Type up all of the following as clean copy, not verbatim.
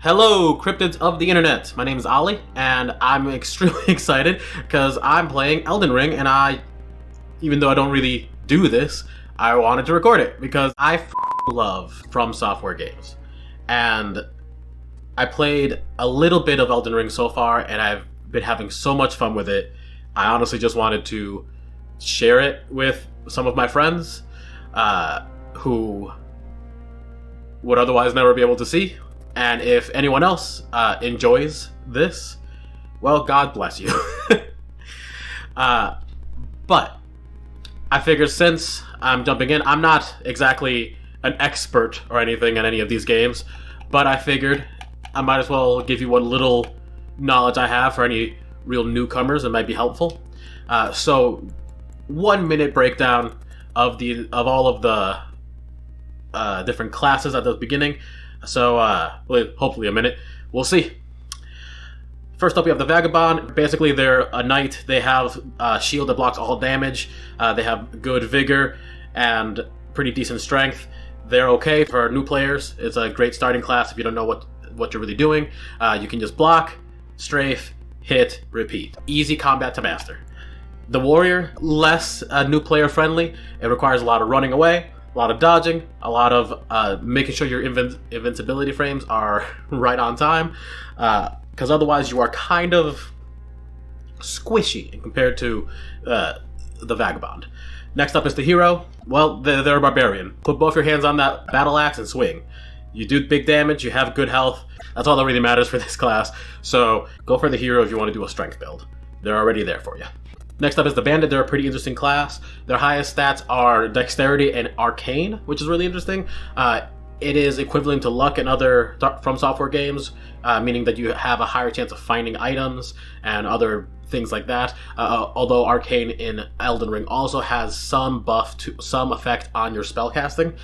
Hello, cryptids of the internet. My name is Ollie, and I'm extremely excited because I'm playing Elden Ring, and even though I don't really do this, I wanted to record it because I love From Software games. And I played a little bit of Elden Ring so far, and I've been having so much fun with it. I honestly just wanted to share it with some of my friends who would otherwise never be able to see. And if anyone else enjoys this, well, God bless you. But I figured since I'm jumping in, I'm not exactly an expert or anything in any of these games, but I figured I might as well give you what little knowledge I have for any real newcomers that might be helpful. So 1 minute breakdown of all of the different classes at the beginning. So, hopefully a minute. We'll see. First up, we have the Vagabond. Basically, they're a knight. They have a shield that blocks all damage. They have good vigor and pretty decent strength. They're okay for new players. It's a great starting class if you don't know what you're really doing. You can just block, strafe, hit, repeat. Easy combat to master. The Warrior, less new player friendly. It requires a lot of running away, a lot of dodging, a lot of making sure your invincibility frames are right on time, because otherwise you are kind of squishy compared to the Vagabond. Next up is the Hero. Well, they're a barbarian. Put both your hands on that battle axe and swing. You do big damage, you have good health. That's all that really matters for this class. So go for the Hero if you want to do a strength build. They're already there for you. Next up is the Bandit. They're a pretty interesting class. Their highest stats are Dexterity and Arcane, which is really interesting. It is equivalent to Luck in other From Software games, meaning that you have a higher chance of finding items and other things like that. Although Arcane in Elden Ring also has some buff to some effect on your spellcasting.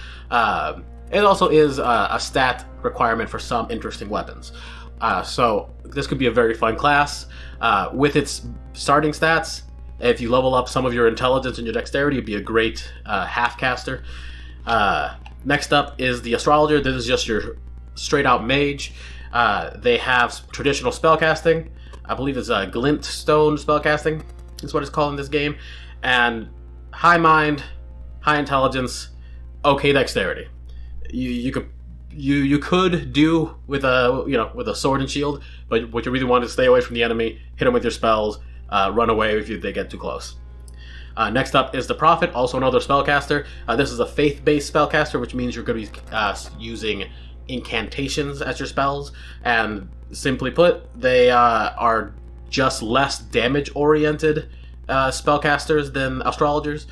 It also is a stat requirement for some interesting weapons. So this could be a very fun class. With its starting stats, if you level up some of your intelligence and your dexterity, it'd be a great half-caster. Next up is the Astrologer. This is just your straight-out mage. They have traditional spellcasting. I believe it's glintstone spellcasting is what it's called in this game. And high mind, high intelligence, okay dexterity. You could do with a sword and shield, but what you really want is stay away from the enemy, hit them with your spells, run away if they get too close. Next up is the Prophet, also another spellcaster. This is a faith-based spellcaster, which means you're going to be using incantations as your spells. And simply put, they are just less damage-oriented spellcasters than astrologers.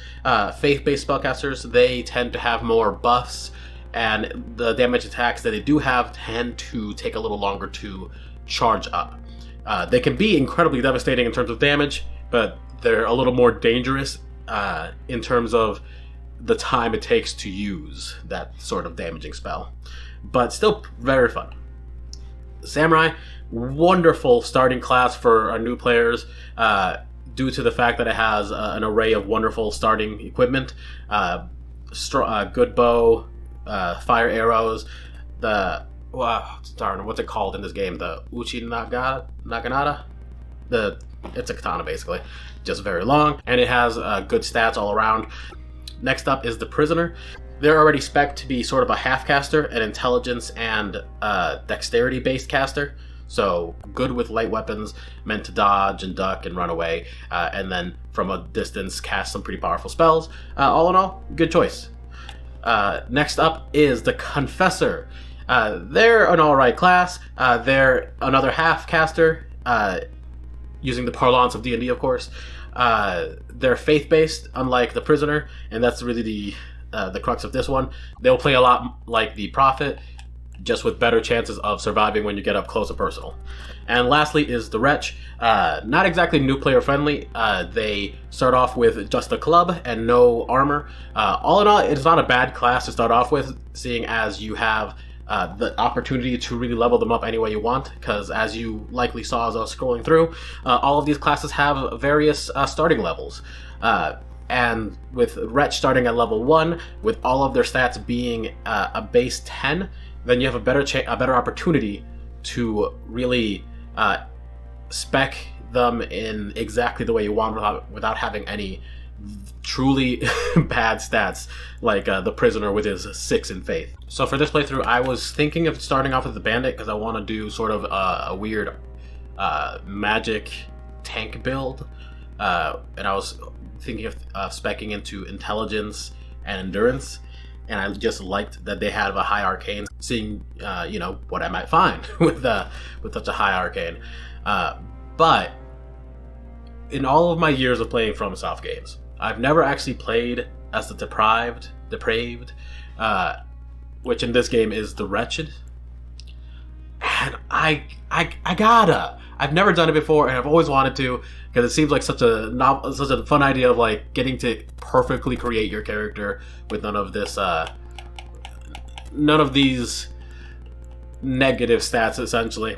Faith-based spellcasters, they tend to have more buffs, and the damage attacks that they do have tend to take a little longer to charge up. They can be incredibly devastating in terms of damage, but they're a little more dangerous in terms of the time it takes to use that sort of damaging spell. But still very fun. Samurai, wonderful starting class for our new players due to the fact that it has an array of wonderful starting equipment. Good bow, fire arrows, what's it called in this game? The Uchi Naginata? It's a katana, basically. Just very long, and it has good stats all around. Next up is the Prisoner. They're already spec'd to be sort of a half-caster, an intelligence and dexterity-based caster. So good with light weapons, meant to dodge and duck and run away, and then from a distance cast some pretty powerful spells. All in all, good choice. Next up is the Confessor. They're an alright class. They're another half-caster, using the parlance of D&D, of course. They're faith-based, unlike the Prisoner, and that's really the crux of this one. They'll play a lot like the Prophet, just with better chances of surviving when you get up close and personal. And lastly is the Wretch. Not exactly new player friendly. They start off with just a club and no armor. All in all, it's not a bad class to start off with, seeing as you have the opportunity to really level them up any way you want, because as you likely saw as I was scrolling through, all of these classes have various starting levels. And with Wretch starting at level 1, with all of their stats being a base 10, then you have a better opportunity to really spec them in exactly the way you want without having any truly bad stats like the prisoner with his 6 in faith. So for this playthrough, I was thinking of starting off with the bandit because I want to do sort of a weird magic tank build, and I was thinking of speccing into intelligence and endurance, and I just liked that they had a high arcane, seeing you know, what I might find with such a high arcane. But in all of my years of playing FromSoft games, I've never actually played as the depraved, which in this game is the wretched. And I've never done it before, and I've always wanted to, because it seems like such a fun idea of like getting to perfectly create your character with none of these negative stats, essentially.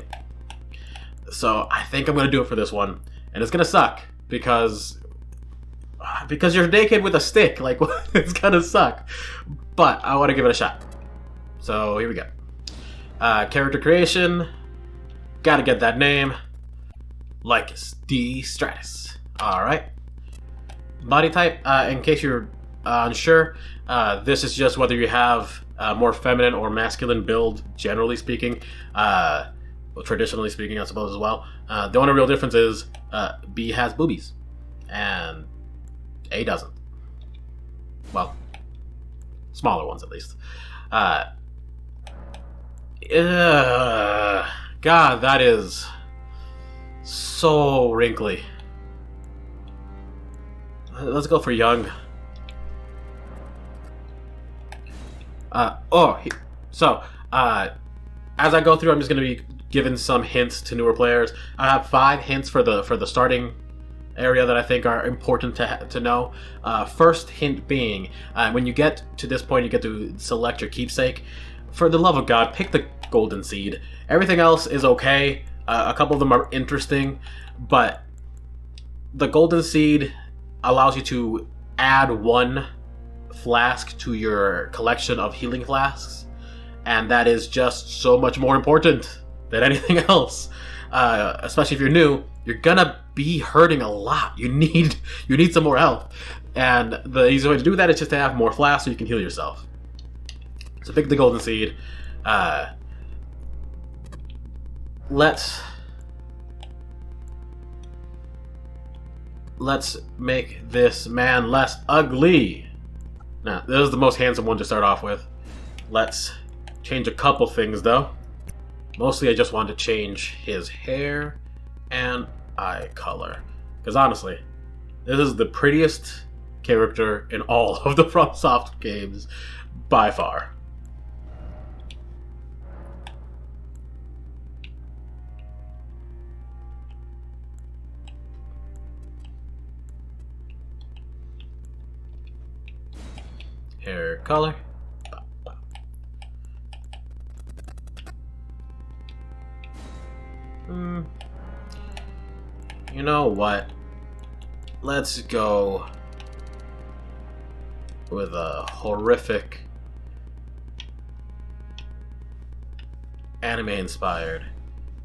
So I think I'm gonna do it for this one, and it's gonna suck because you're naked with a stick. Like, it's gonna suck, but I want to give it a shot. So here we go. Character creation. Gotta get that name. Lycus D. Stratus. Alright. Body type, in case you're unsure, this is just whether you have a more feminine or masculine build, generally speaking. Well, traditionally speaking, I suppose, as well. The only real difference is B has boobies, and A doesn't. Well, smaller ones, at least. God, that is so wrinkly. Let's go for young. As I go through, I'm just going to be giving some hints to newer players. I have 5 hints for the starting area that I think are important to know. First hint being, when you get to this point, you get to select your keepsake. For the love of God, pick the golden seed. Everything else is okay. A couple of them are interesting, but the golden seed allows you to add 1 flask to your collection of healing flasks, and that is just so much more important than anything else. Especially if you're new, you're gonna be hurting a lot. You need some more health, and the easy way to do that is just to have more flasks so you can heal yourself. So pick the golden seed. Let's make this man less ugly. Now, this is the most handsome one to start off with. Let's change a couple things, though. Mostly, I just want to change his hair and eye color. Because honestly, this is the prettiest character in all of the FromSoft games, by far. Hair color. You know what? Let's go with a horrific anime inspired.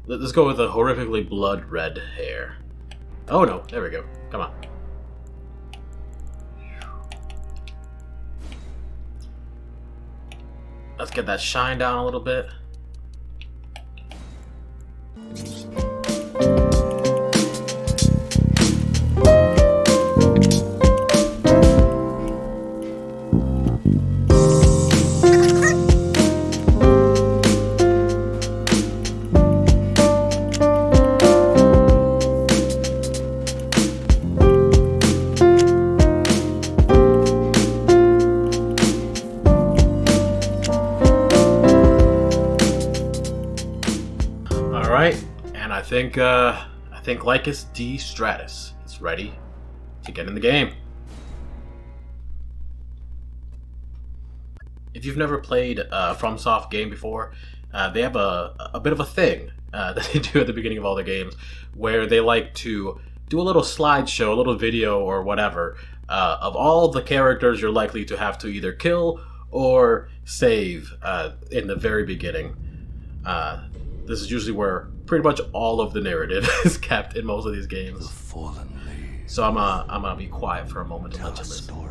Let's go with a horrifically blood red hair. Oh no, there we go. Come on. Let's get that shine down a little bit. I think Lycus D. Stratus is ready to get in the game. If you've never played a FromSoft game before, they have a bit of a thing that they do at the beginning of all their games, where they like to do a little slideshow, a little video or whatever, of all the characters you're likely to have to either kill or save in the very beginning. this is usually where pretty much all of the narrative is kept in most of these games. The fallen leaves. So I'm gonna be quiet for a moment to Tell let you a listen. story.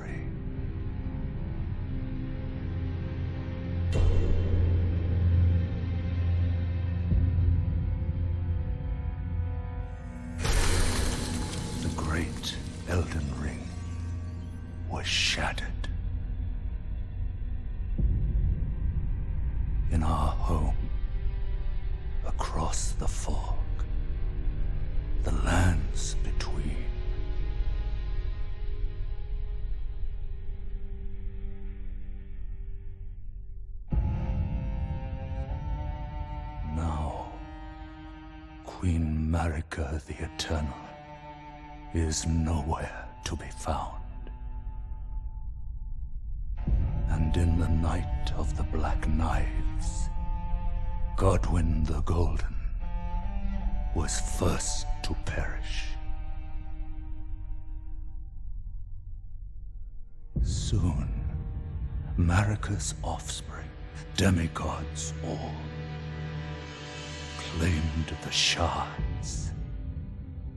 The great Elden Ring was shattered. In our home, across the fog, the lands between. Now, Queen Marika the Eternal is nowhere to be found. And in the night of the Black Knives, Godwyn the Golden was first to perish. Soon, Marika's offspring, demigods all, claimed the shards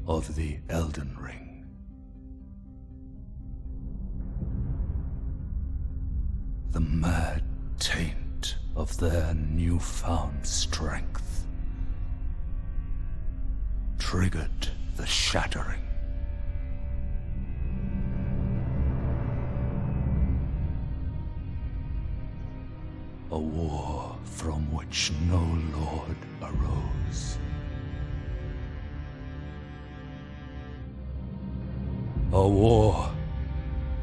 of the Elden Ring. The mad taint of their newfound strength triggered the shattering. A war from which no lord arose. A war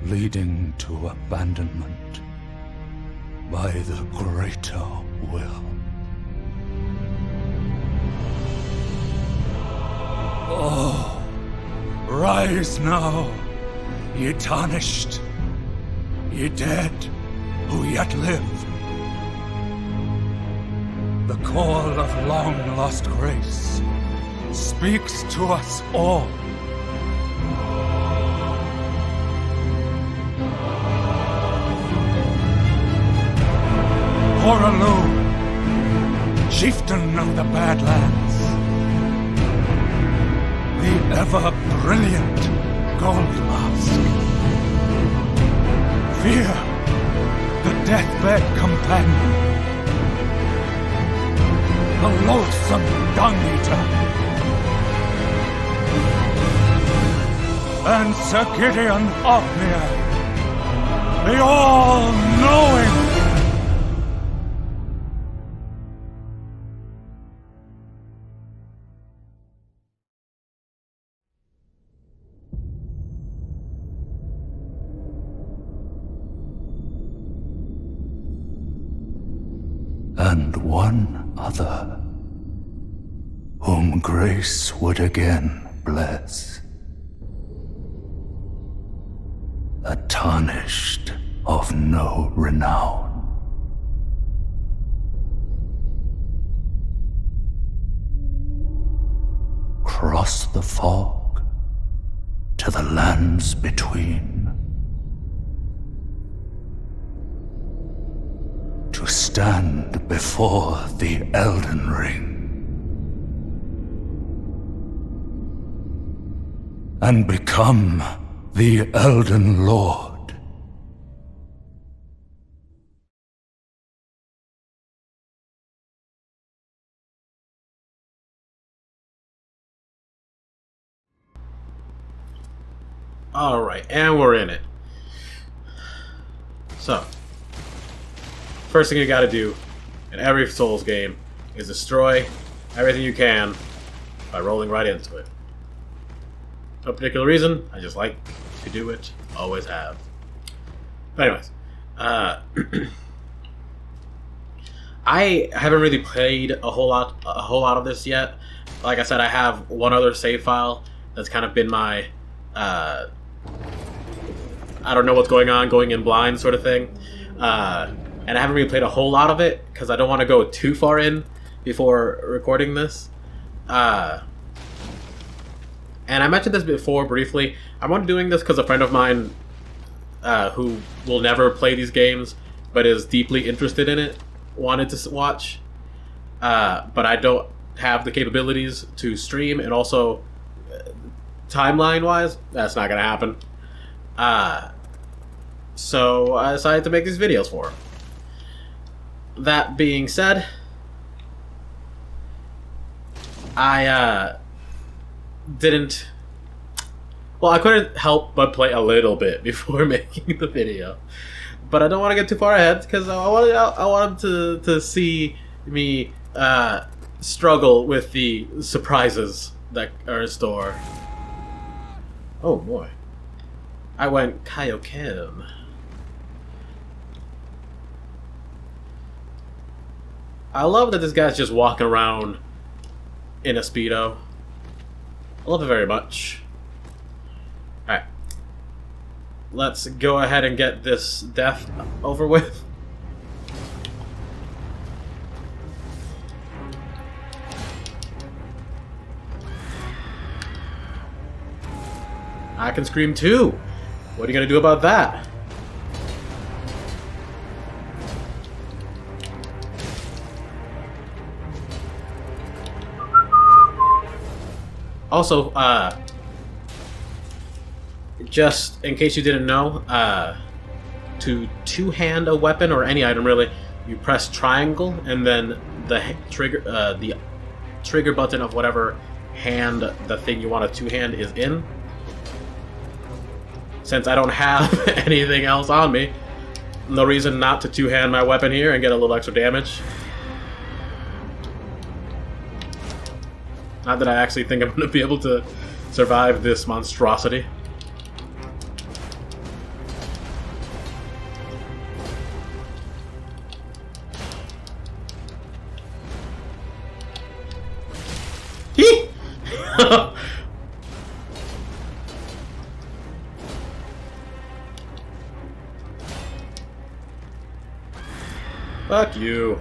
leading to abandonment by the greater will. Oh, rise now, ye tarnished, ye dead who yet live. The call of long-lost grace speaks to us all. Horalu, chieftain of the Badlands, the ever-brilliant Gold Mask. Fear, the deathbed companion, the loathsome dung-eater, and Sir Gideon Ofnir, the all-knowing. And one other, whom grace would again bless. A tarnished of no renown. Cross the fog to the lands between. To stand before the Elden Ring and become the Elden Lord. Alright, and we're in it. So, first thing you gotta do in every Souls game is destroy everything you can by rolling right into it. No particular reason, I just like to do it, always have. But anyways, I haven't really played a whole lot of this yet. Like I said, I have one other save file that's kind of been my I don't know what's going on, going in blind sort of thing. And I haven't really played a whole lot of it because I don't want to go too far in before recording this. And I mentioned this before briefly. I'm only doing this because a friend of mine who will never play these games but is deeply interested in it wanted to watch. but I don't have the capabilities to stream, and also timeline-wise, that's not gonna happen. So I decided to make these videos for her. That being said, I didn't... Well, I couldn't help but play a little bit before making the video. But I don't want to get too far ahead, because I wanted to see me struggle with the surprises that are in store. Oh boy. I went Kaioken. I love that this guy's just walking around in a Speedo. I love it very much. Alright. Let's go ahead and get this death over with. I can scream too. What are you gonna do about that? Also, just in case you didn't know, to two-hand a weapon or any item really, you press triangle and then the trigger button of whatever hand the thing you want to two-hand is in. Since I don't have anything else on me, no reason not to two-hand my weapon here and get a little extra damage. Not that I actually think I'm going to be able to survive this monstrosity. Hee! Fuck you.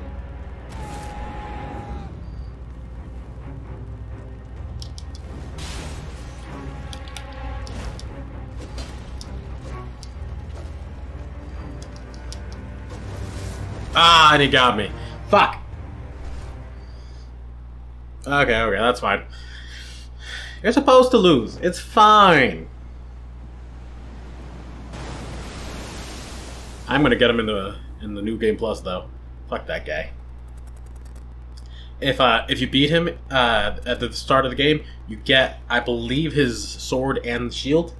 Ah, and he got me. Fuck. Okay, that's fine. You're supposed to lose. It's fine. I'm gonna get him in the new game plus though. Fuck that guy. If you beat him at the start of the game, you get, I believe, his sword and shield,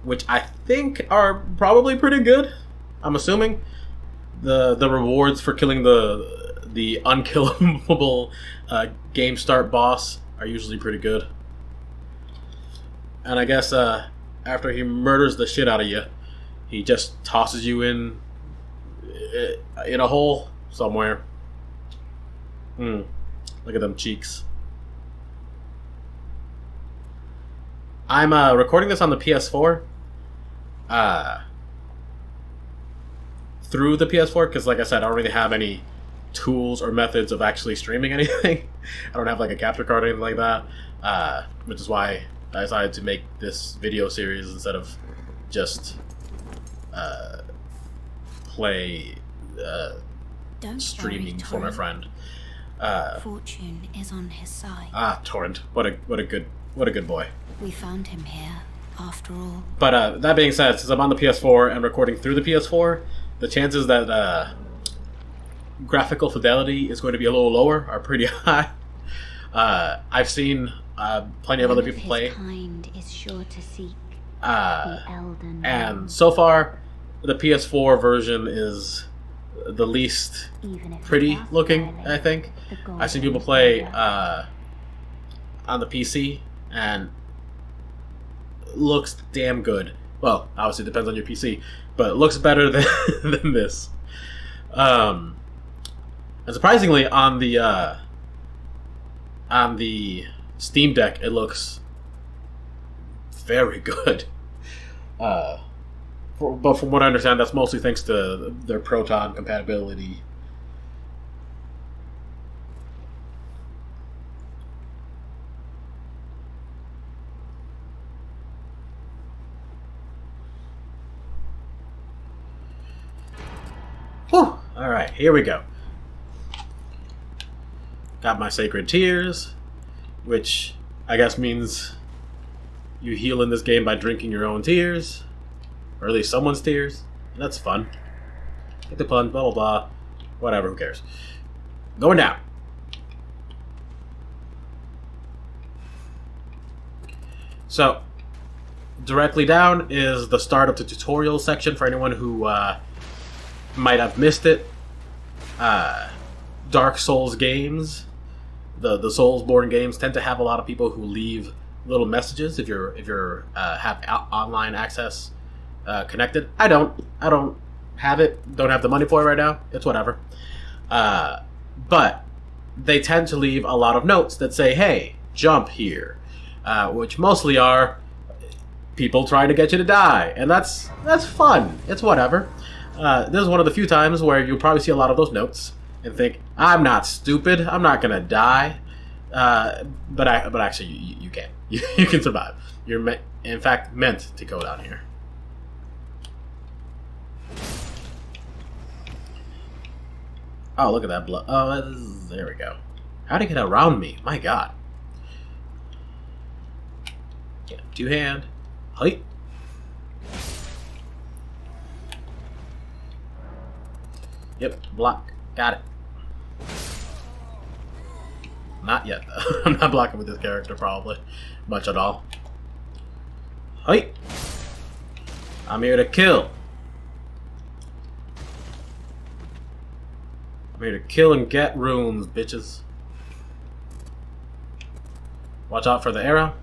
which I think are probably pretty good. I'm assuming the rewards for killing the unkillable game start boss are usually pretty good. And I guess after he murders the shit out of you, he just tosses you in a hole somewhere. Look at them cheeks. I'm recording this on the PS4. Through the PS4, because like I said, I don't really have any tools or methods of actually streaming anything. I don't have like a capture card or anything like that, which is why I decided to make this video series instead of just play streaming for my friend. Fortune is on his side. Ah, Torrent, what a good boy. We found him here, after all. But that being said, since I'm on the PS4 and recording through the PS4, the chances that graphical fidelity is going to be a little lower are pretty high. I've seen plenty of other people play. Kind is sure to seek the Elden Ring. And so far, the PS4 version is the least pretty looking, I think. I've seen people play on the PC, and looks damn good. Well, obviously it depends on your PC, but it looks better than this. And surprisingly, on the Steam Deck, it looks very good. But from what I understand, that's mostly thanks to their Proton compatibility. Whew. Alright, here we go. Got my Sacred Tears, which I guess means you heal in this game by drinking your own tears. Or at least someone's tears. And that's fun. Get the pun, blah blah blah. Whatever, who cares. Going down. So, directly down is the start of the tutorial section for anyone who might have missed it. Dark Souls games, the Soulsborne games tend to have a lot of people who leave little messages if you're have online access connected. I don't have it. Don't have the money for it right now. It's whatever. But they tend to leave a lot of notes that say, "Hey, jump here," which mostly are people trying to get you to die, and that's fun. It's whatever. This is one of the few times where you'll probably see a lot of those notes and think, "I'm not stupid. I'm not gonna die." But actually, you can. You can survive. You're in fact meant to go down here. Oh, look at that blood. Oh, there we go. How'd he get around me? My God. Yeah, two-hand. Height. Yep, block. Got it. Not yet, though. I'm not blocking with this character, probably. Much at all. Height. I'm here to kill. I'm here to kill and get runes, bitches. Watch out for the arrow.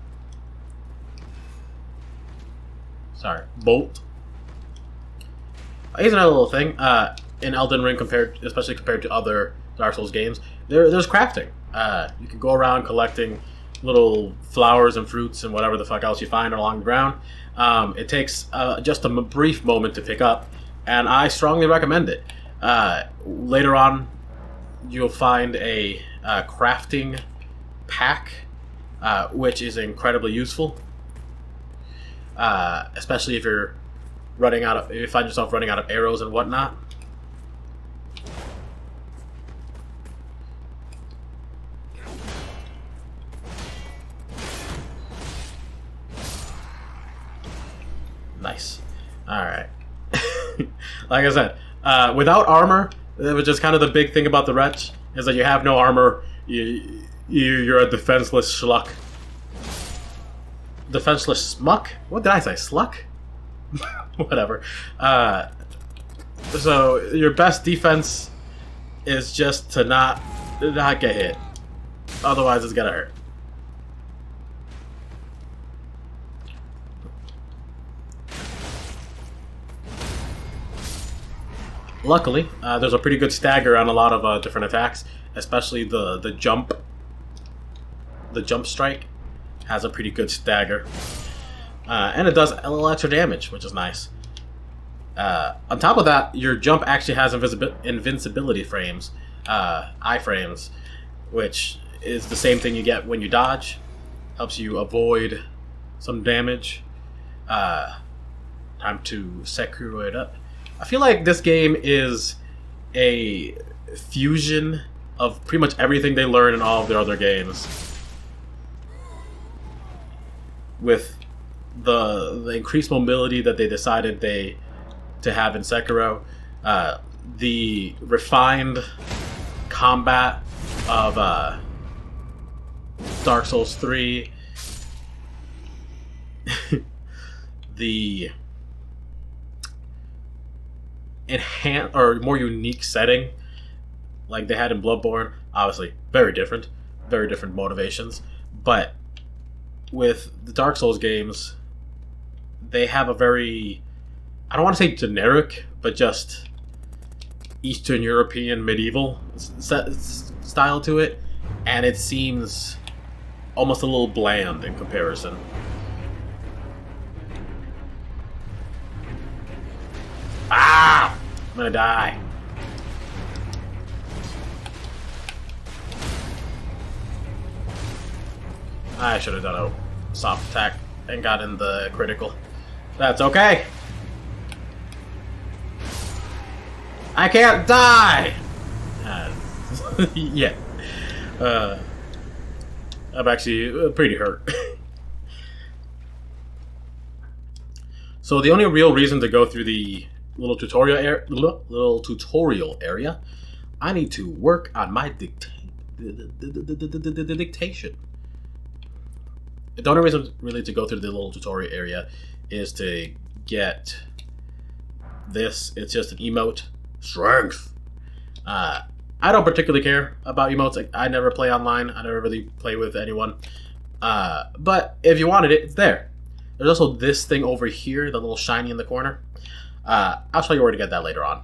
Sorry, bolt. Here's another little thing. In Elden Ring, especially compared to other Dark Souls games, there's crafting. You can go around collecting little flowers and fruits and whatever the fuck else you find along the ground. It takes just a brief moment to pick up, and I strongly recommend it. Later on, you'll find a crafting pack, which is incredibly useful, especially if you find yourself running out of arrows and whatnot. Nice. Alright. Like I said, without armor, which is kind of the big thing about the wretch, is that you have no armor. You're a defenseless schluck. Defenseless smuck? What did I say? Sluck? Whatever. So your best defense is just to not get hit. Otherwise, it's gonna hurt. Luckily, there's a pretty good stagger on a lot of different attacks, especially the jump. The jump strike has a pretty good stagger, and it does a little extra damage, which is nice. On top of that, your jump actually has invincibility frames, iframes, which is the same thing you get when you dodge. Helps you avoid some damage. Time to Sekiro it up. I feel like this game is a fusion of pretty much everything they learn in all of their other games, with the increased mobility that they decided to have in Sekiro, the refined combat of Dark Souls 3, the enhanced or more unique setting like they had in Bloodborne. Obviously very different motivations, but with the Dark Souls games, they have a very, I don't want to say generic, but just Eastern European medieval style to it, and it seems almost a little bland in comparison. Ah! I'm gonna die. I should have done a soft attack and gotten the critical. That's okay. I can't die! Yeah. I'm actually pretty hurt. So the only real reason to go through the little tutorial area, I need to work on my dictation. The only reason really to go through the little tutorial area is to get this. It's just an emote. Strength. I don't particularly care about emotes. I never play online. I never really play with anyone. But if you wanted it, it's there. There's also this thing over here, the little shiny in the corner. I'll show you where to get that later on,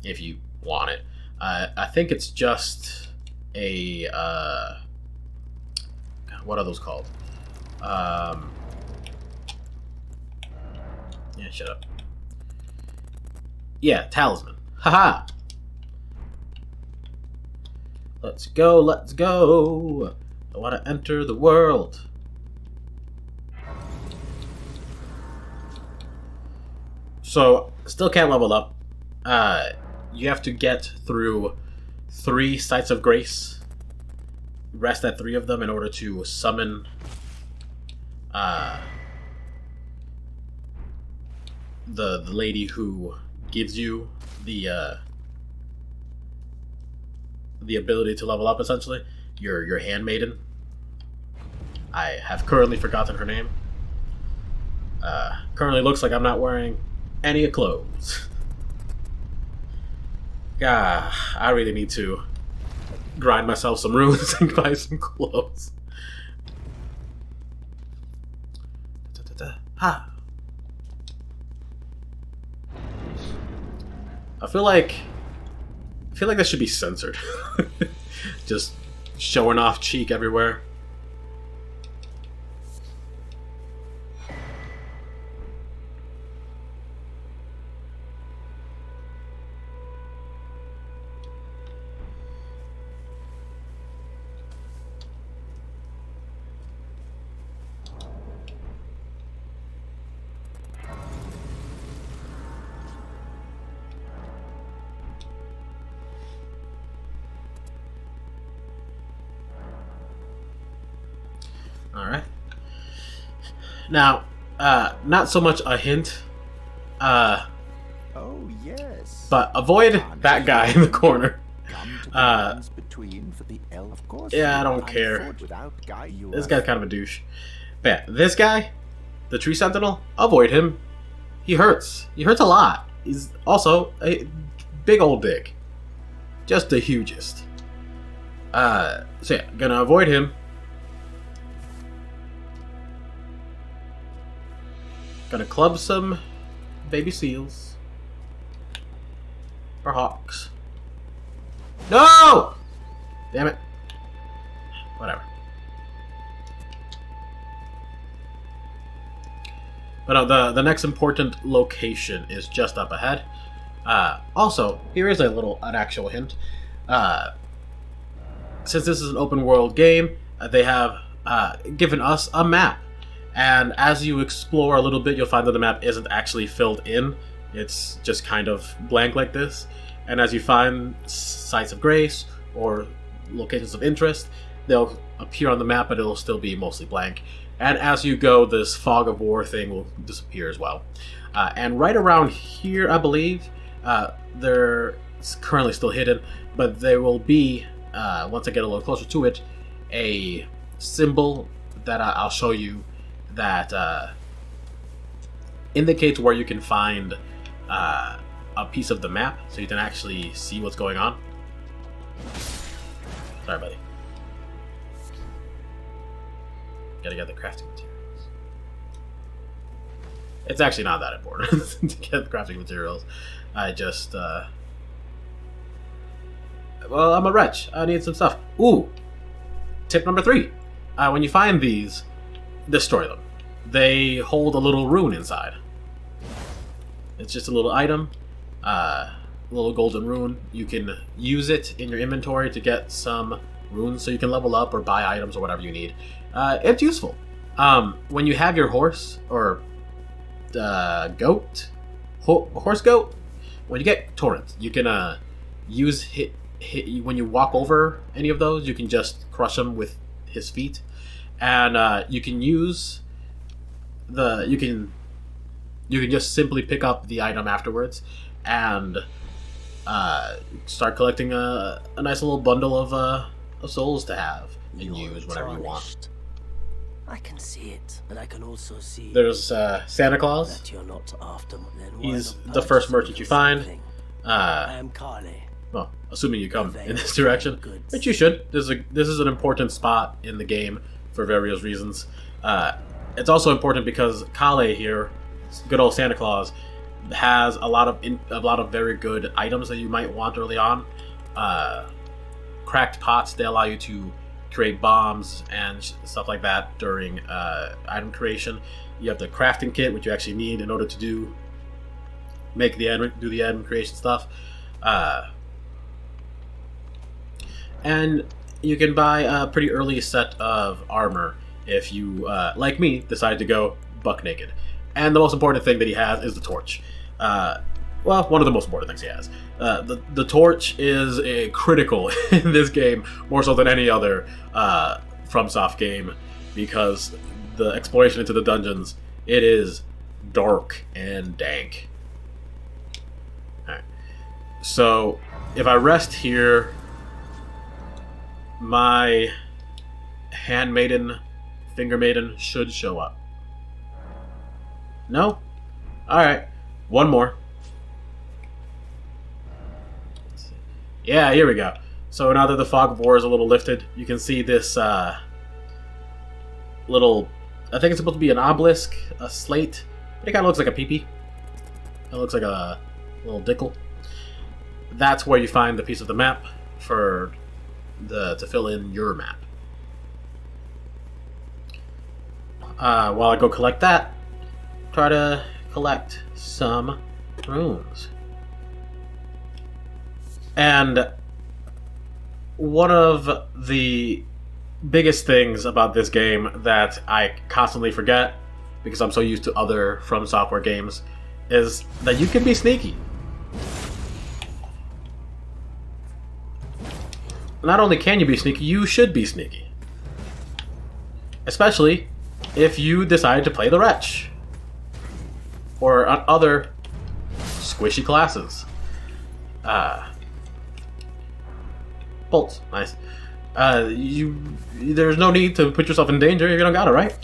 if you want it. I think it's just a... what are those called? Yeah, shut up. Yeah, talisman. Haha! Let's go, let's go! I want to enter the world. So, still can't level up. You have to get through 3 sites of grace. Rest at 3 of them in order to summon the lady who gives you the ability to level up, essentially. Your handmaiden. I have currently forgotten her name. Currently looks like I'm not wearing any clothes. God, I really need to grind myself some runes and buy some clothes. Ha. I feel like this should be censored. Just showing off cheek everywhere. Alright. Now, not so much a hint, oh, yes. but avoid that guy in the corner. Between for the elf, of course. Yeah, I don't care. This guy's kind of a douche. But yeah, this guy, the tree sentinel, avoid him. He hurts. He hurts a lot. He's also a big old dick. Just the hugest. So yeah, gonna avoid him. Gonna club some baby seals. Or hawks. No! Damn it. Whatever. But no, the next important location is just up ahead. Also, here is an actual hint. Since this is an open world game, they have given us a map. And as you explore a little bit, you'll find that the map isn't actually filled in. It's just kind of blank like this. And as you find sites of grace or locations of interest, they'll appear on the map, but it'll still be mostly blank. And as you go, this fog of war thing will disappear as well. And right around here, I believe, it's currently still hidden, but there will be, once I get a little closer to it, a symbol that I'll show you that indicates where you can find a piece of the map, so you can actually see what's going on. Sorry, buddy. Gotta get the crafting materials. It's actually not that important to get the crafting materials. I just, well, I'm a wretch. I need some stuff. Ooh! Tip number 3. When you find these, destroy them. They hold a little rune inside. It's just a little item. A little golden rune. You can use it in your inventory to get some runes so you can level up or buy items or whatever you need. It's useful. When you have your horse or goat, horse goat, when you get torrents, you can use hit when you walk over any of those. You can just crush them with his feet, and you can use you can just simply pick up the item afterwards and start collecting a nice little bundle of souls to have and use whenever you want. I can see it, but I can also see There's Santa Claus. that you're not after them. He's the first merchant you find. I am Carly. Well, assuming you come in this direction, which you should. This is an important spot in the game for various reasons. It's also important because Kale here, good old Santa Claus, has a lot of very good items that you might want early on. Cracked pots, they allow you to create bombs and stuff like that during item creation. You have the crafting kit, which you actually need in order to do the item creation stuff. And you can buy a pretty early set of armor if you, like me, decide to go buck naked. And the most important thing that he has is the torch. Well, one of the most important things he has. The torch is critical in this game, more so than any other FromSoft game, because the exploration into the dungeons, it is dark and dank. Alright. So, if I rest here, my handmaiden, finger maiden should show up. No? Alright. One more. Yeah, here we go. So now that the fog of war is a little lifted, you can see this little, I think it's supposed to be an obelisk, a slate, but it kind of looks like a peepee. It looks like a little dickle. That's where you find the piece of the map to fill in your map. While I go collect that, try to collect some runes. And one of the biggest things about this game that I constantly forget, because I'm so used to other From Software games, is that you can be sneaky. Not only can you be sneaky, you should be sneaky. Especially if you decide to play the wretch. Or other squishy classes. Bolts, nice. There's no need to put yourself in danger. You don't got it, right?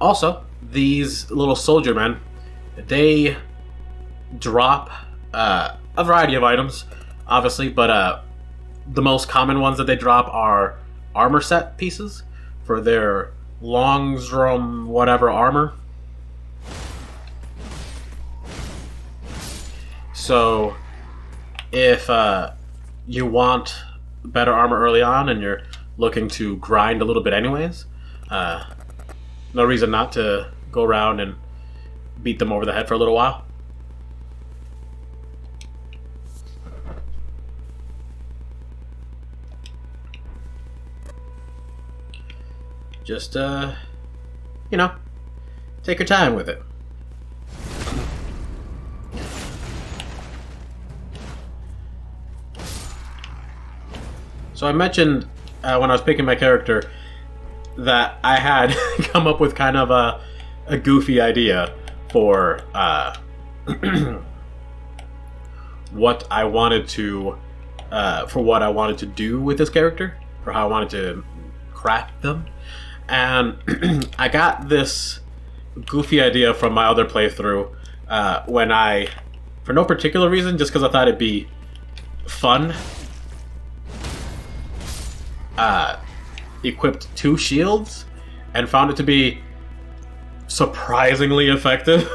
Also, these little soldier men, they drop a variety of items, obviously, but the most common ones that they drop are armor set pieces for their Longstrom whatever armor. So if you want better armor early on and you're looking to grind a little bit anyways, no reason not to go around and beat them over the head for a little while. Just, take your time with it. So I mentioned when I was picking my character that I had come up with kind of a goofy idea for what I wanted to do with this character, or how I wanted to craft them. And I got this goofy idea from my other playthrough when I, for no particular reason, just because I thought it'd be fun, equipped 2 shields and found it to be surprisingly effective.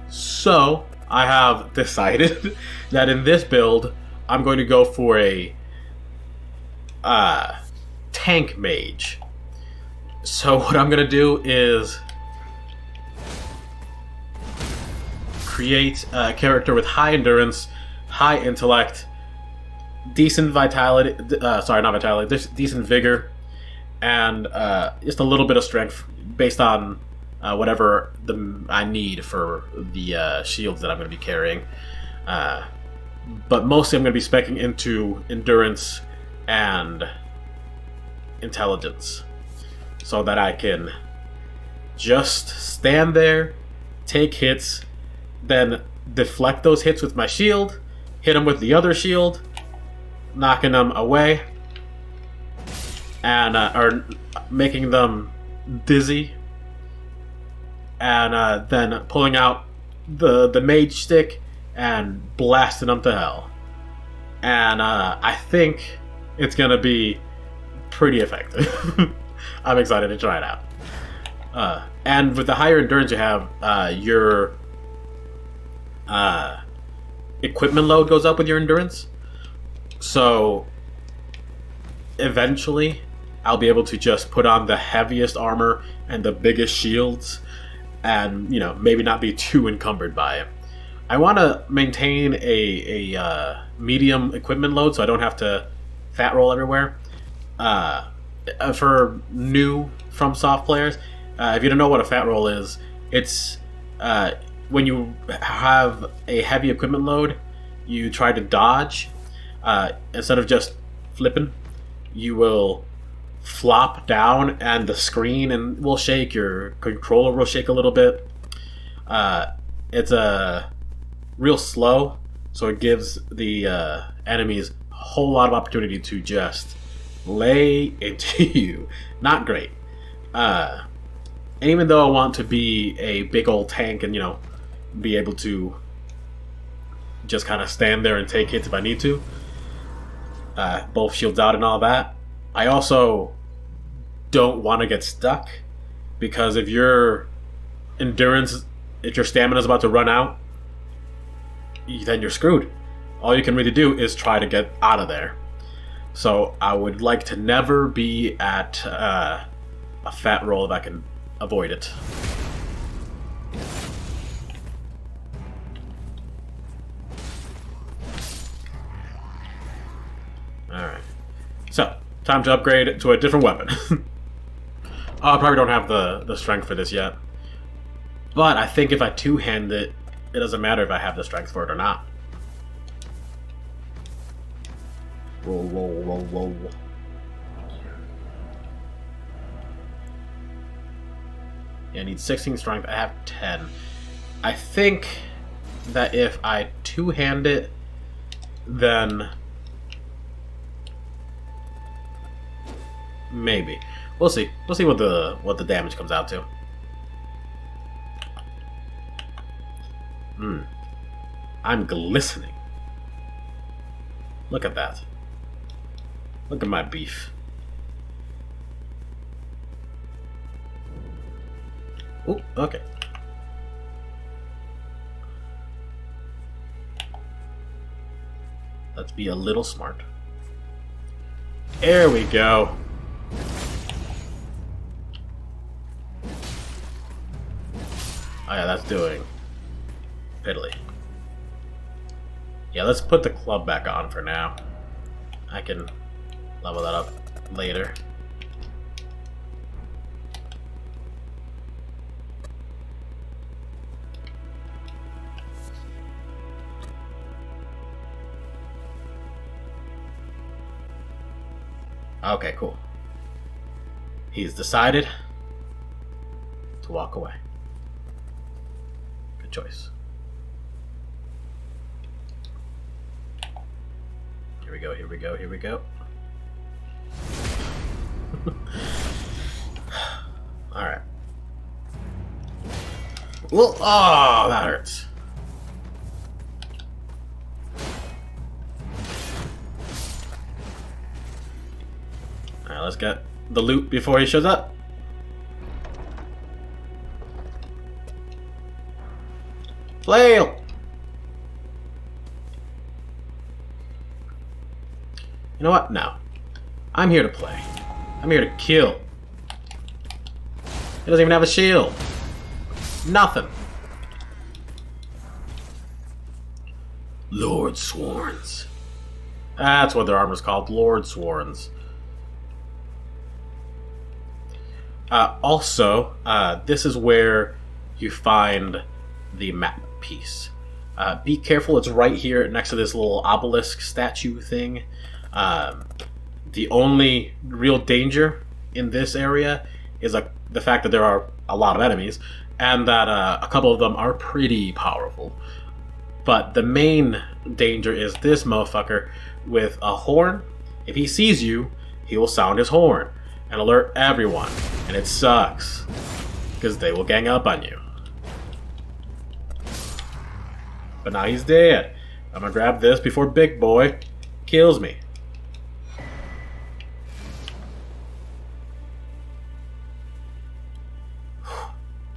So I have decided that in this build I'm going to go for a tank mage. So what I'm gonna do is create a character with high endurance, high intellect, decent vitality, decent vigor, and just a little bit of strength based on whatever I need for the shields that I'm going to be carrying. But mostly I'm going to be speccing into endurance and intelligence, so that I can just stand there, take hits, then deflect those hits with my shield, hit them with the other shield, knocking them away, and or making them dizzy, and then pulling out the mage stick and blasting them to hell. And I think it's gonna be pretty effective. I'm excited to try it out. And with the higher endurance you have, your equipment load goes up with your endurance. So eventually I'll be able to just put on the heaviest armor and the biggest shields, and maybe not be too encumbered by it. I want to maintain a medium equipment load, so I don't have to fat roll everywhere. For new FromSoft players, if you don't know what a fat roll is, it's when you have a heavy equipment load, you try to dodge. Instead of just flipping, you will flop down and the screen will shake, your controller will shake a little bit. It's real slow, so it gives the enemies a whole lot of opportunity to just lay into you. Not great. And even though I want to be a big old tank and be able to just kind of stand there and take hits if I need to, both shields out and all that, I also don't want to get stuck, because if your stamina is about to run out, then you're screwed. All you can really do is try to get out of there. So I would like to never be at a fat roll if I can avoid it. Alright. So, time to upgrade to a different weapon. I probably don't have the strength for this yet. But I think if I two-hand it, it doesn't matter if I have the strength for it or not. Whoa, whoa, whoa, whoa. Yeah, I need 16 strength. I have 10. I think that if I two-hand it, then maybe. We'll see. We'll see what the damage comes out to. I'm glistening. Look at that. Look at my beef. Oh, okay. Let's be a little smart. There we go. Oh yeah, that's doing piddly. Yeah, let's put the club back on for now. I can level that up later. Okay, cool. He's decided to walk away. Good choice. Here we go, here we go, here we go. Alright. Well, oh, that hurts. Alright, let's get the loot before he shows up. Flail! You know what? No. I'm here to play. I'm here to kill. He doesn't even have a shield. Nothing. Lord Sworns. That's what their armor's called. Lord Sworns. Also, this is where you find the map piece. Be careful, it's right here next to this little obelisk statue thing. The only real danger in this area is the fact that there are a lot of enemies, and that a couple of them are pretty powerful. But the main danger is this motherfucker with a horn. If he sees you, he will sound his horn and alert everyone, and it sucks, because they will gang up on you. But now he's dead. I'm gonna grab this before Big Boy kills me.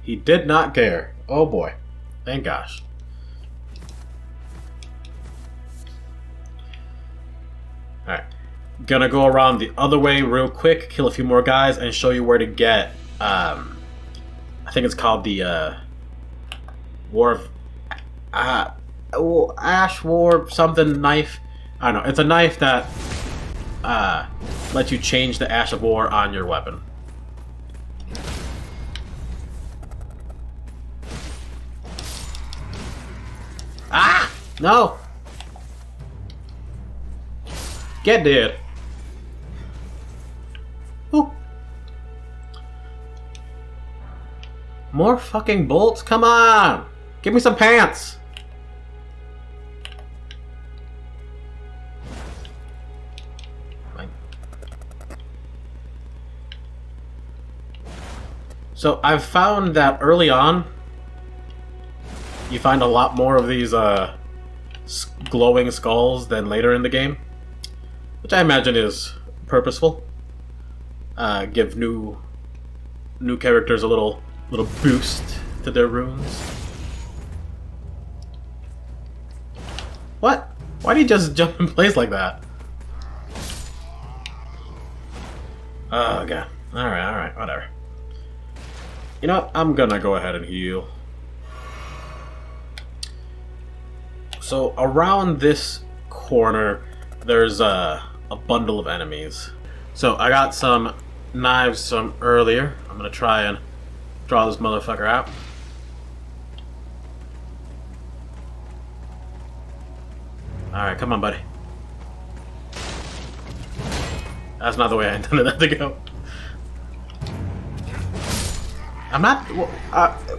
He did not care. Oh boy. Thank gosh. Alright. Gonna go around the other way real quick, kill a few more guys, and show you where to get, I think it's called the, War of... Ash War something knife. I don't know. It's a knife that, lets you change the Ash of War on your weapon. Ah! No! Get dead. Ooh. More fucking bolts? Come on! Give me some pants! So I've found that early on, you find a lot more of these glowing skulls than later in the game, which I imagine is purposeful. Give new characters a little boost to their runes. What? Why do you just jump in place like that? Oh god. Alright, whatever. You know what? I'm gonna go ahead and heal. So around this corner, there's a bundle of enemies. So I got some knives from earlier. I'm gonna try and draw this motherfucker out. Alright, come on, buddy. That's not the way I intended that to go. I'm not.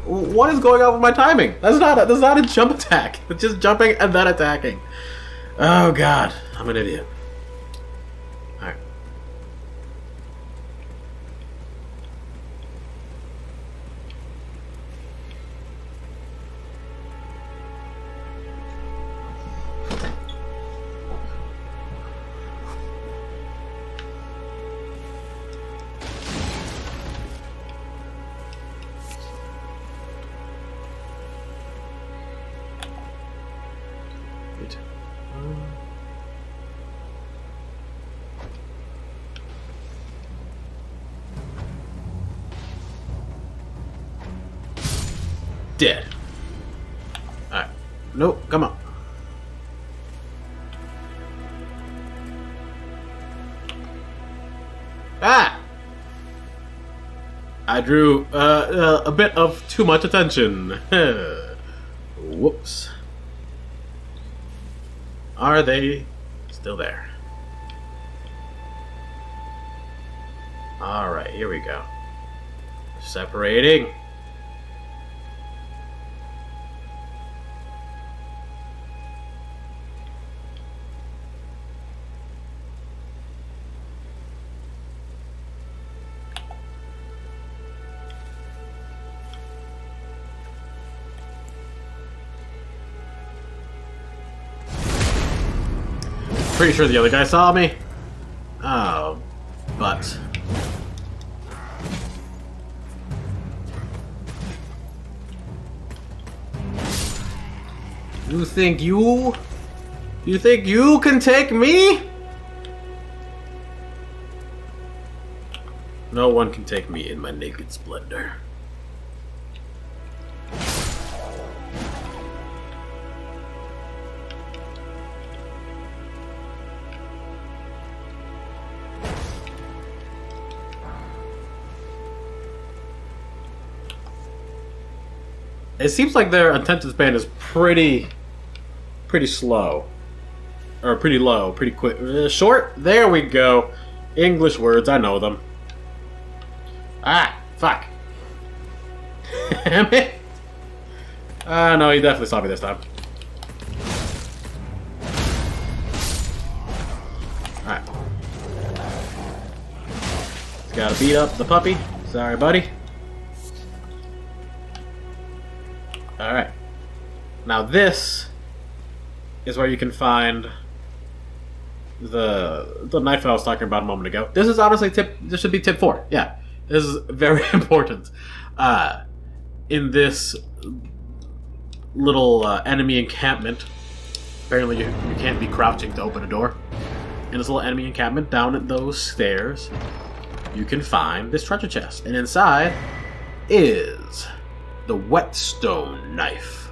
What is going on with my timing? That's not a jump attack. It's just jumping and then attacking. Oh god, I'm an idiot. All right. Dead. Alright. Nope, come on. Ah! I drew a bit of too much attention. Whoops. Are they still there? Alright, here we go. Separating. Pretty sure the other guy saw me. Oh, but you think you can take me? No one can take me in my naked splendor. It seems like their attention span is pretty slow. Or pretty low, pretty quick. Short? There we go. English words, I know them. Ah, fuck. Damn it. No, he definitely saw me this time. Alright. Just gotta beat up the puppy. Sorry, buddy. Alright. Now this is where you can find the knife I was talking about a moment ago. This is honestly this should be tip 4. Yeah. This is very important. In this little enemy encampment, apparently you can't be crouching to open a door. In this little enemy encampment, down at those stairs, you can find this treasure chest. And inside is the whetstone knife.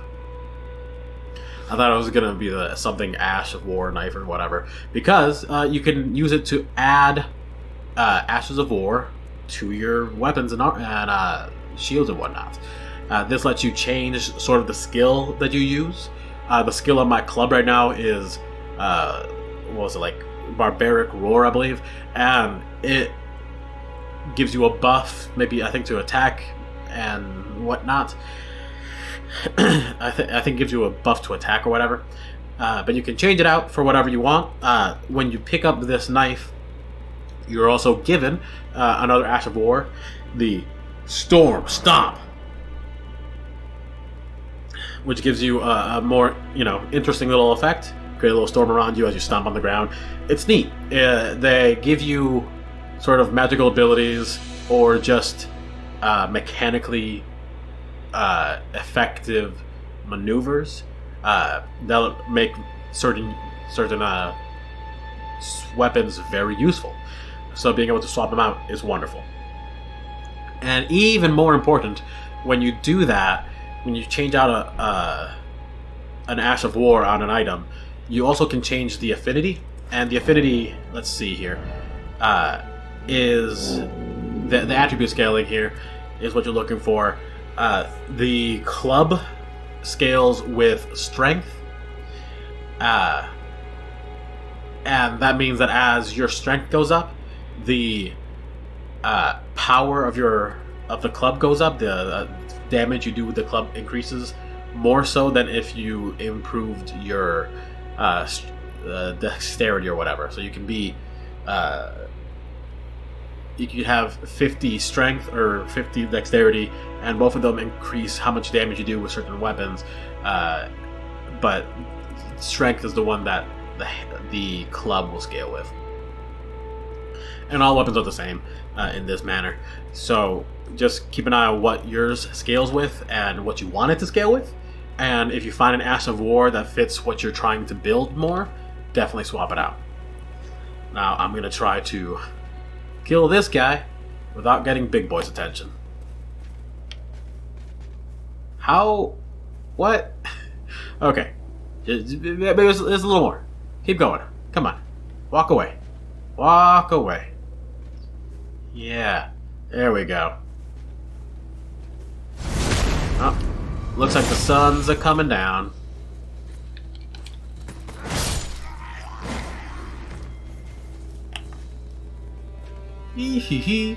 I thought it was going to be something Ash of War knife or whatever. Because you can use it to add Ashes of War to your weapons and shields and whatnot. This lets you change sort of the skill that you use. The skill on my club right now is, what was it, like Barbaric Roar, I believe. And it gives you a buff, maybe I think to attack and whatnot. I think it gives you a buff to attack or whatever. But you can change it out for whatever you want. When you pick up this knife, you're also given another Ash of War, the Storm Stomp, which gives you a more, interesting little effect. Create a little storm around you as you stomp on the ground. It's neat. They give you sort of magical abilities or just mechanically effective maneuvers that'll make certain weapons very useful. So being able to swap them out is wonderful. And even more important, when you do that, when you change out an Ash of War on an item, you also can change the affinity. And the affinity, let's see here, is the attribute scaling here is what you're looking for. The club scales with strength, and that means that as your strength goes up, the power of the club goes up. The damage you do with the club increases more so than if you improved your dexterity or whatever. So you can be you could have 50 strength or 50 dexterity, and both of them increase how much damage you do with certain weapons. But strength is the one that the club will scale with. And all weapons are the same in this manner. So just keep an eye on what yours scales with and what you want it to scale with. And if you find an Ash of War that fits what you're trying to build more, definitely swap it out. Now I'm going to try to kill this guy without getting Big Boy's attention. How? What? Okay. Maybe there's a little more. Keep going. Come on. Walk away. Walk away. Yeah. There we go. Oh, looks like the sun's coming down. Hee hee hee.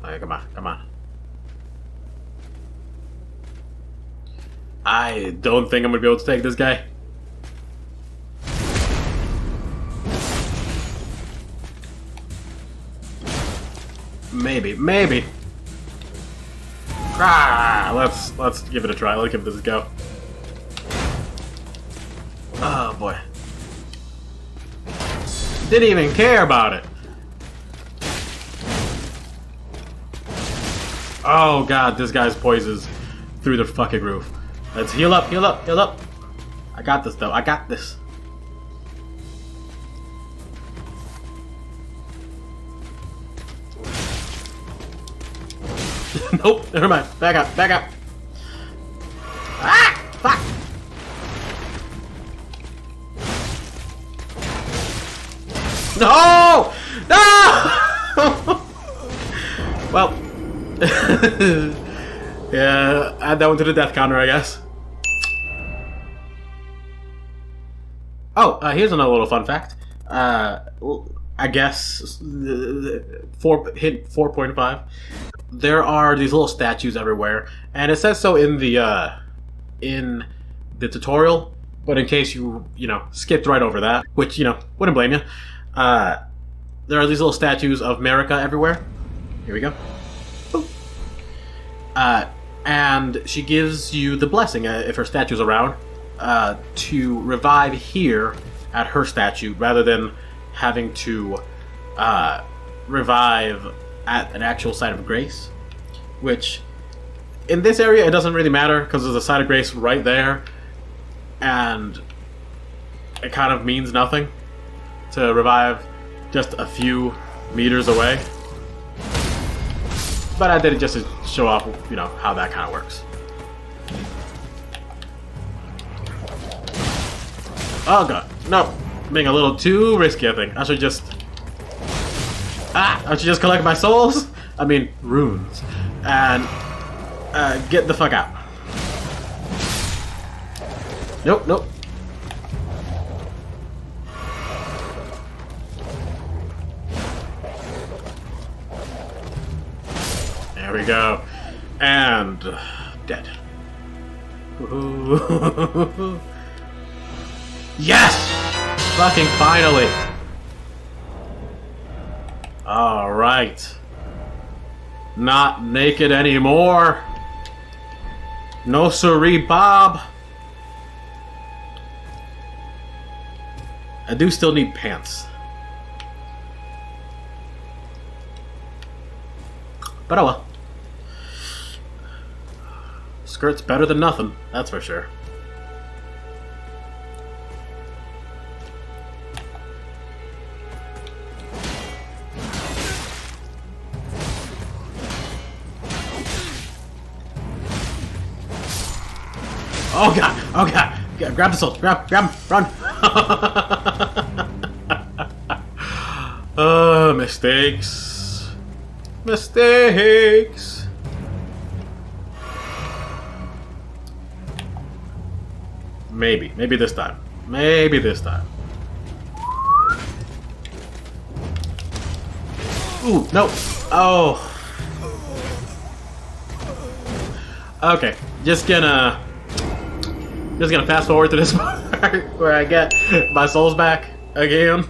Alright, come on, come on. I don't think I'm gonna be able to take this guy. Maybe. Let's give it a try. Let's give this a go. Oh boy. Didn't even care about it. Oh god, this guy's poisons through the fucking roof. Let's heal up, heal up, heal up. I got this though, I got this. Nope, never mind. Back up, back up. Ah! Fuck! No! No! Well, yeah, add that one to the death counter, I guess. Oh, here's another little fun fact. I guess hint 4.5. There are these little statues everywhere, and it says so in the tutorial. But in case you skipped right over that, which wouldn't blame you. There are these little statues of Marika everywhere. Here we go. Boop. And she gives you the blessing if her statue's around to revive here at her statue rather than having to revive at an actual site of grace. Which in this area it doesn't really matter because there's a site of grace right there, and it kind of means nothing to revive just a few meters away. But I did it just to show off, how that kind of works. Oh god, no. Being a little too risky, I think. I should just collect my souls? I mean, runes. And get the fuck out. Nope, nope. There we go. And dead. Yes! Fucking finally! Alright. Not naked anymore. No siree, Bob. I do still need pants. But oh well. Skirt's better than nothing, that's for sure. Oh god! Oh god! Grab the soul! Grab him! Run! Mistakes. Mistakes. Maybe this time. Maybe this time. Ooh, no! Oh. Okay, just gonna fast forward to this part where I get my souls back again.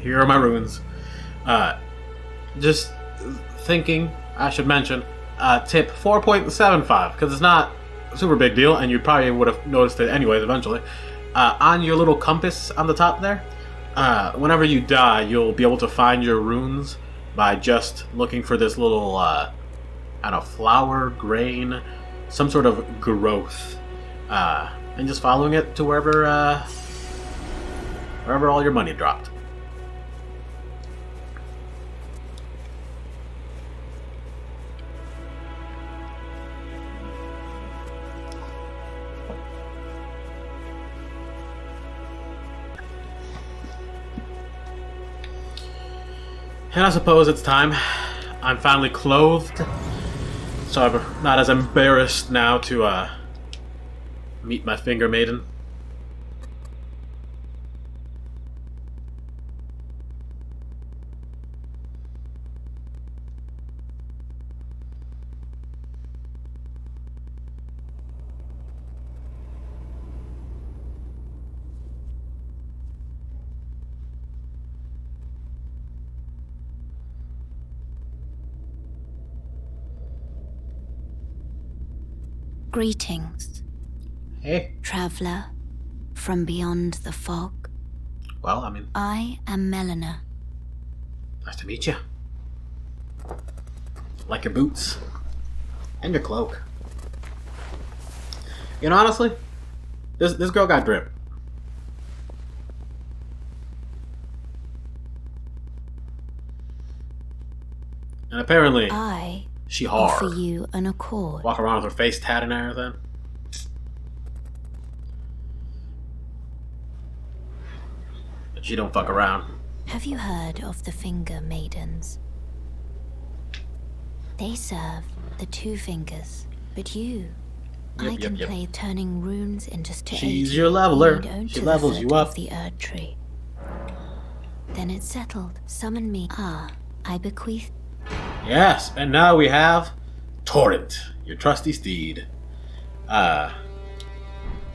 Here are my runes. Just thinking, I should mention, tip 4.75, because it's not a super big deal, and you probably would have noticed it anyways eventually. On your little compass on the top there, whenever you die, you'll be able to find your runes by just looking for this little, I don't know, flower, grain, some sort of growth, and just following it to wherever all your money dropped. And I suppose it's time. I'm finally clothed, so I'm not as embarrassed now to meet my finger maiden. Greetings, Hey. traveler from beyond the fog. Well, I mean... I am Melina, Nice to meet you. Like your boots. And your cloak. You know, honestly, this girl got drip. And apparently, she hard. Offer you an accord. Walk around with her face tatted and everything. But she don't fuck around. Have you heard of the Finger Maidens? They serve the 2 fingers, but you... I can play turning runes in just to She's your leveler. She levels you up. The Erd Tree. Then it's settled. Summon me. I bequeath. Yes, and now we have Torrent, your trusty steed.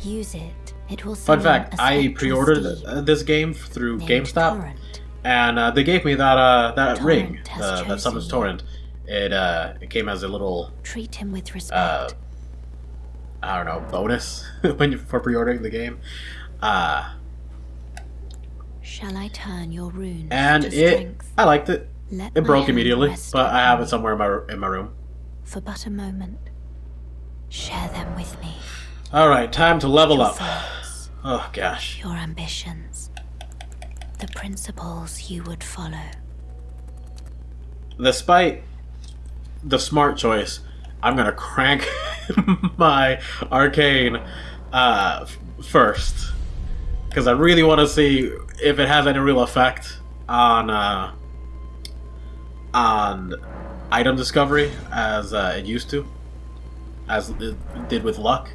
Use it. It will. Fun fact: I pre-ordered this game through GameStop, Torrent. and they gave me that Torrent ring has that summons chosen Torrent. It came as a little treat him with respect. I don't know, bonus for pre-ordering the game. Shall I turn your runes And to strength? I liked it. Let It my broke hand immediately, rest but I have it upon somewhere in my room. For but a moment. Share them with me. All right, time to level Your up. thoughts, Oh gosh. your ambitions, the principles you would follow. Despite the smart choice, I'm gonna crank my arcane first, because I really want to see if it has any real effect on item discovery as it used to, as it did with luck.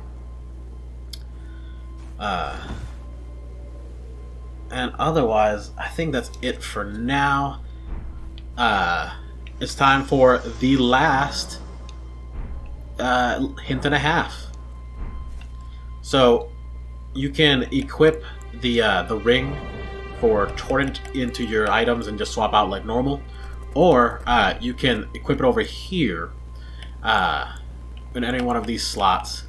And otherwise, I think that's it for now. It's time for the last hint and a half. So you can equip the ring for Torrent into your items and just swap out like normal, or you can equip it over here in any one of these slots.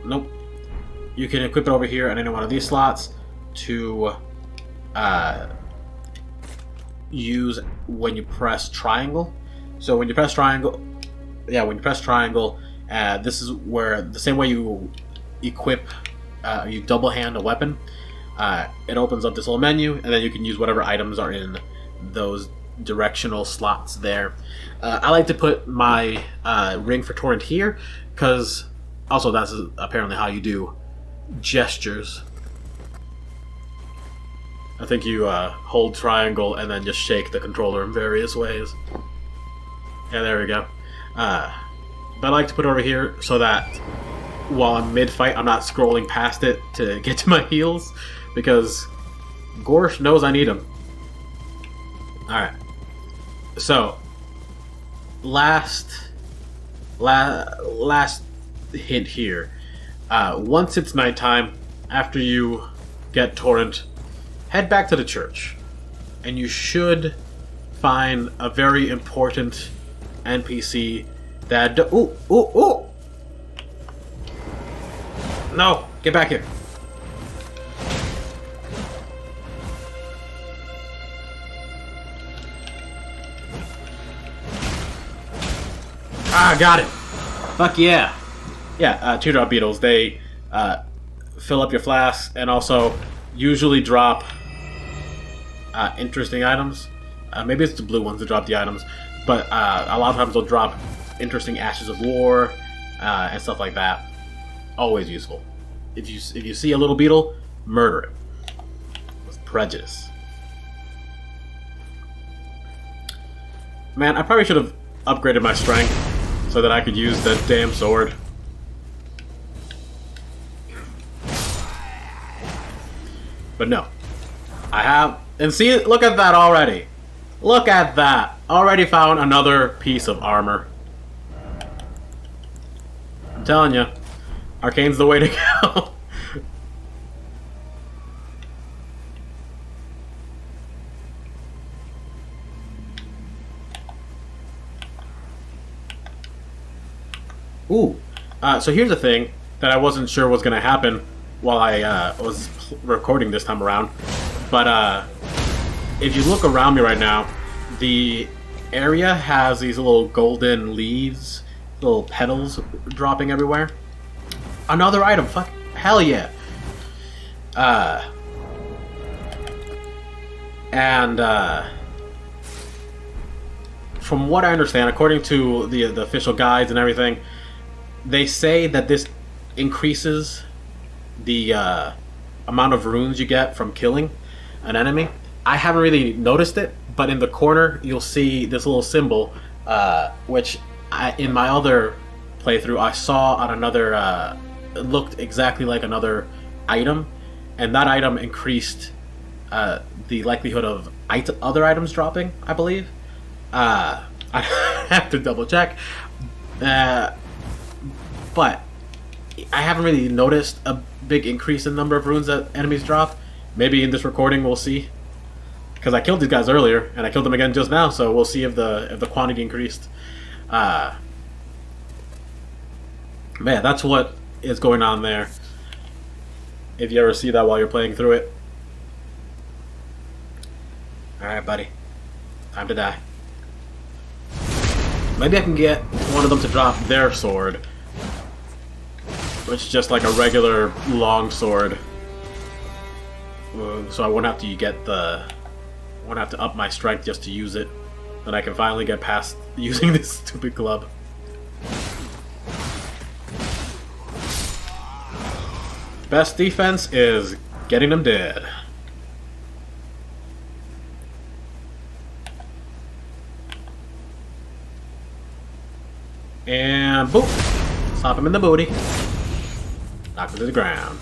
Nope. You can equip it over here in any one of these slots to use when you press triangle. So when you press triangle, this is where the same way you equip, you double hand a weapon. It opens up this little menu, and then you can use whatever items are in those directional slots there. I like to put my ring for Torrent here, because also that's apparently how you do gestures. I think you hold triangle and then just shake the controller in various ways. Yeah, there we go. But I like to put it over here so that while I'm mid-fight, I'm not scrolling past it to get to my heals, because Gorsh knows I need them. Alright. So, last hint here. Once it's nighttime, after you get Torrent, head back to the church, and you should find a very important NPC that... Ooh! No! Get back here! Got it! Fuck yeah! Yeah, teardrop beetles, they fill up your flasks and also usually drop interesting items. Maybe it's the blue ones that drop the items, but a lot of times they'll drop interesting ashes of war and stuff like that. Always useful. If you see a little beetle, murder it with prejudice. Man, I probably should have upgraded my strength so that I could use that damn sword. But no. I have... And see, look at that already. Look at that. Already found another piece of armor. I'm telling you. Arcane's the way to go. Ooh. So here's the thing that I wasn't sure was going to happen while I was recording this time around. But if you look around me right now, the area has these little golden leaves, little petals dropping everywhere. Another item, fuck, hell yeah. From what I understand, according to the official guides and everything, they say that this increases the amount of runes you get from killing an enemy. I haven't really noticed it, but in the corner you'll see this little symbol, which in my other playthrough I saw on another, it looked exactly like another item, and that item increased the likelihood of other items dropping, I believe. I have to double check, but I haven't really noticed a big increase in number of runes that enemies drop. Maybe in this recording we'll see, because I killed these guys earlier and I killed them again just now, so we'll see if the quantity increased. Man, that's what is going on there. If you ever see that while you're playing through it. Alright, buddy. Time to die. Maybe I can get one of them to drop their sword, which is just like a regular long sword. So I won't have to up my strength just to use it. Then I can finally get past using this stupid club. Best defense is getting them dead. And boop! Slap him in the booty. Knock him to the ground.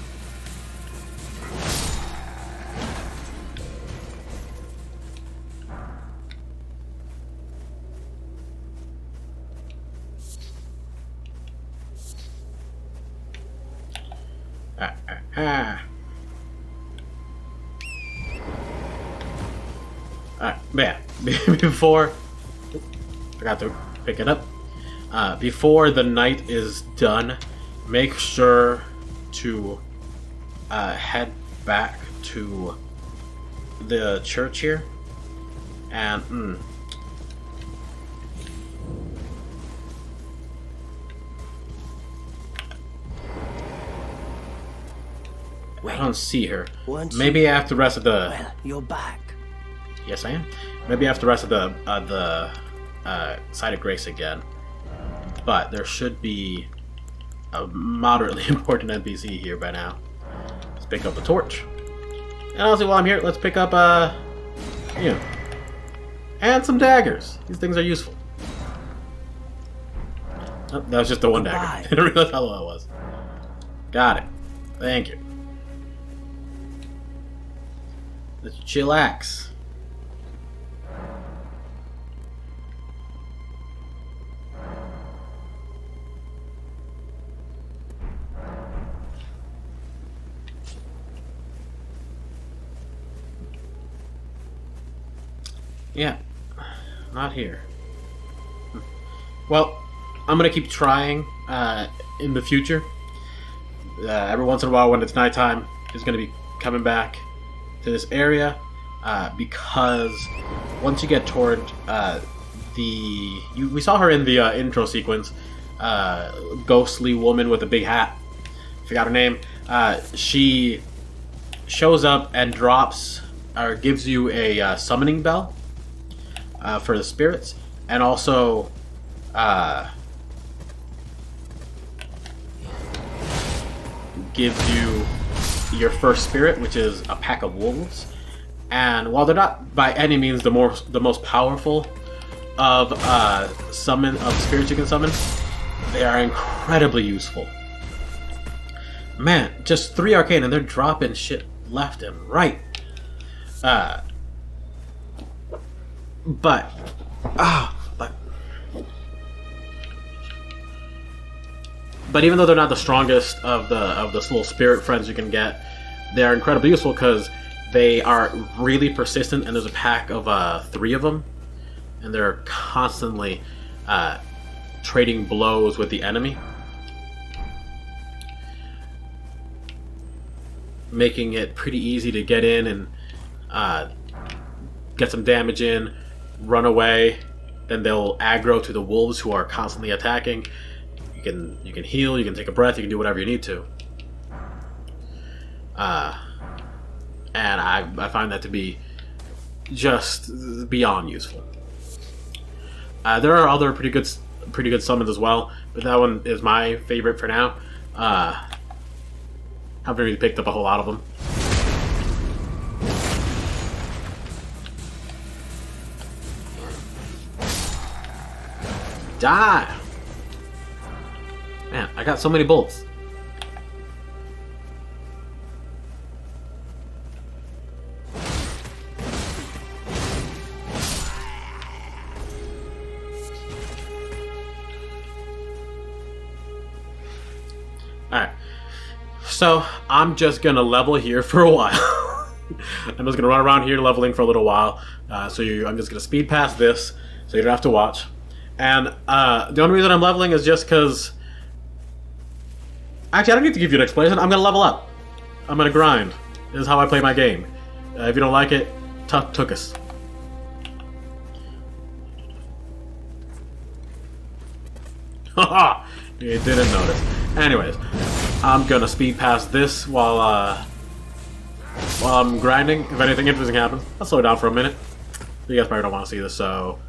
Alright, man. Before... forgot to pick it up. Before the night is done, make sure to head back to the church here. And... I don't see her. Maybe after the rest of the... Well, you're back. Yes, I am. Maybe after the rest of the Side of Grace again. But there should be a moderately important NPC here by now. Let's pick up a torch. And honestly, while I'm here, let's pick up, and some daggers. These things are useful. Oh, that was just the one dagger. I didn't realize how low it was. Got it. Thank you. Let's chillax. Yeah, not here. Well, I'm gonna keep trying in the future. Every once in a while when it's nighttime, is gonna be coming back to this area because once you get toward we saw her in the intro sequence, ghostly woman with a big hat. Forgot her name. She shows up and drops or gives you a summoning bell for the spirits, and also gives you your first spirit, which is a pack of wolves. And while they're not by any means the most powerful of spirits you can summon, they are incredibly useful. Man, just 3 arcane and they're dropping shit left and right. But even though they're not the strongest of the little spirit friends you can get, they are incredibly useful because they are really persistent, and there's a pack of 3 of them, and they're constantly trading blows with the enemy, making it pretty easy to get in and get some damage in, run away, then they'll aggro to the wolves who are constantly attacking. You can heal, you can take a breath, you can do whatever you need to. And I find that to be just beyond useful. There are other pretty good summons as well, but that one is my favorite for now. Haven't really picked up a whole lot of them. Die! Man, I got so many bolts. Alright, so I'm just gonna level here for a while. I'm just gonna run around here leveling for a little while. I'm just gonna speed past this so you don't have to watch. And the only reason I'm leveling is just because... Actually, I don't need to give you an explanation. I'm gonna level up. I'm gonna grind. This is how I play my game. If you don't like it, took us. Haha! You didn't notice. Anyways, I'm gonna speed past this while I'm grinding. If anything interesting happens, I'll slow down for a minute. You guys probably don't want to see this, so...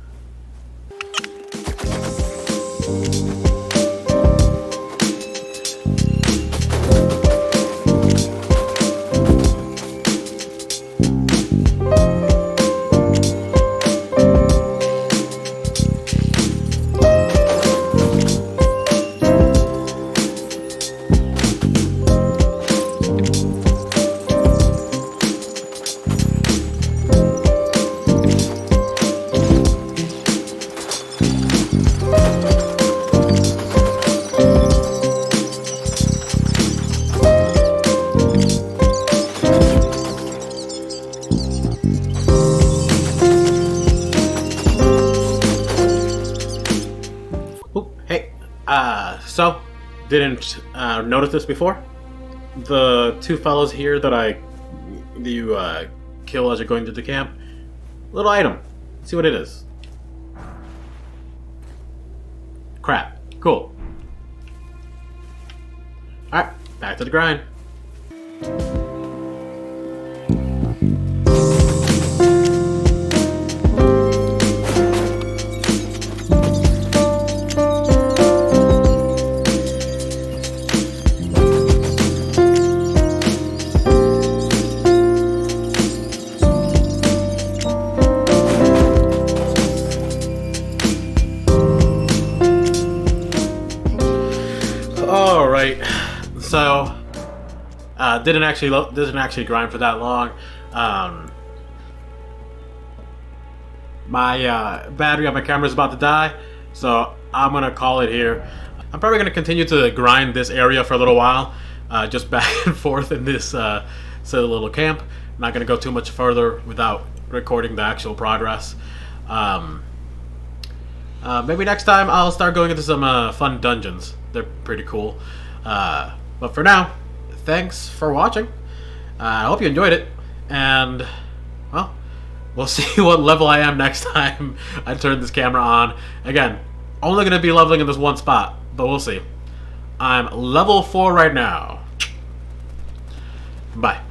So, didn't notice this before. The two fellows here that you kill as you're going to the camp. Little item. Let's see what it is. Crap. Cool. Alright, back to the grind. Alright, so didn't actually grind for that long. My battery on my camera is about to die, so I'm gonna call it here. I'm probably gonna continue to grind this area for a little while, just back and forth in this silly little camp. I'm not gonna go too much further without recording the actual progress. Maybe next time I'll start going into some fun dungeons. They're pretty cool. But for now, thanks for watching. I hope you enjoyed it. And, well, we'll see what level I am next time I turn this camera on. Again, only going to be leveling in this one spot, but we'll see. I'm level 4 right now. Bye.